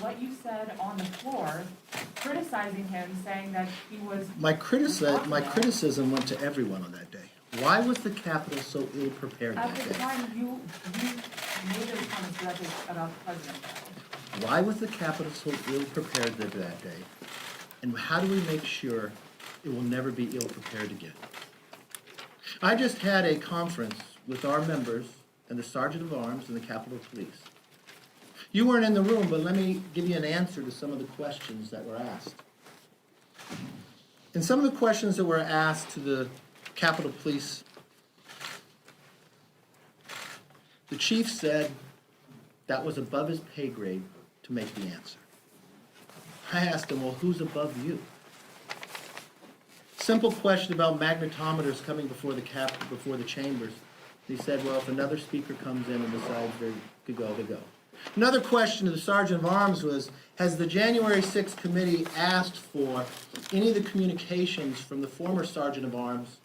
what you said on the floor, criticizing him, saying that he was... My criticism went to everyone on that day. Why was the Capitol so ill-prepared At that the day? time, you made those comments directly about the president. Why was the Capitol so ill-prepared that day? And how do we make sure it will never be ill-prepared again? I just had a conference with our members and the Sergeant of Arms and the Capitol Police. You weren't in the room, but let me give you an answer to some of the questions that were asked. And some of the questions that were asked to the Capitol Police, the chief said that was above his pay grade to make the answer. I asked him, well, who's above you? Simple question about magnetometers coming before the chambers. He said, well, if another speaker comes in and decides they could go, they go. Another question to the Sergeant of Arms was, has the January 6th committee asked for any of the communications from the former Sergeant of Arms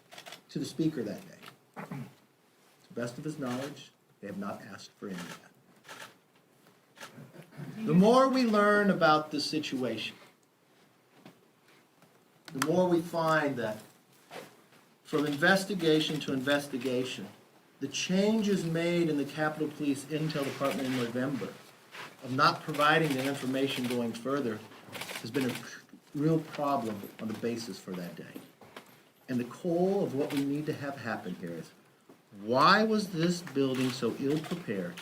to the speaker that day? To the best of his knowledge, they have not asked for any of that. The more we learn about this situation, the more we find that from investigation to investigation, the changes made in the Capitol Police Intel Department in November of not providing the information going further has been a real problem on the basis for that day. And the core of what we need to have happen here is, why was this building so ill-prepared,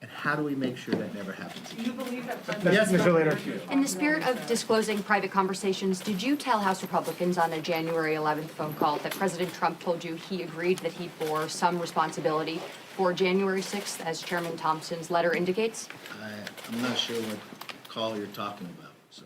and how do we make sure that never happens Do again? you believe that Yes, Mr. Leader. In the spirit of disclosing private conversations, did you tell House Republicans on a January 11th phone call that President Trump told you he agreed that he bore some responsibility for January 6th, as Chairman Thompson's letter indicates? I'm not sure what call you're talking about, so.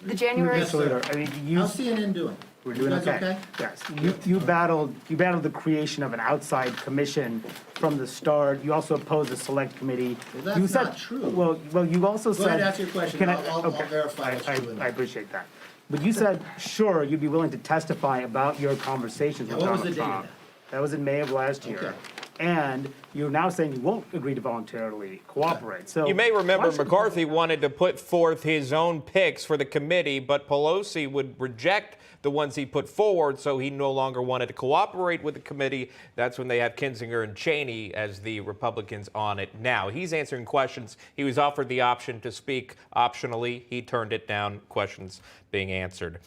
The January... Yes, Mr. Leader, sir. I mean, you... How's CNN doing? We're doing You guys okay. Yes, you battled the creation of an outside commission from the start. You also opposed a select committee. Well, that's You said, not true. Well, you also Go said. ahead, ask your question. Can I'll okay. verify what's true in I that. appreciate that. But you said, sure, you'd be willing to testify about your conversations with What was Donald the date of Trump. that? That was in May of last year. Okay. And you're now saying you won't agree to voluntarily cooperate. So You may remember why should- McCarthy wanted to put forth his own picks for the committee, but Pelosi would reject the ones he put forward, so he no longer wanted to cooperate with the committee. That's when they have Kinzinger and Cheney as the Republicans on it now. He's answering questions. He was offered the option to speak optionally. He turned it down, questions being answered.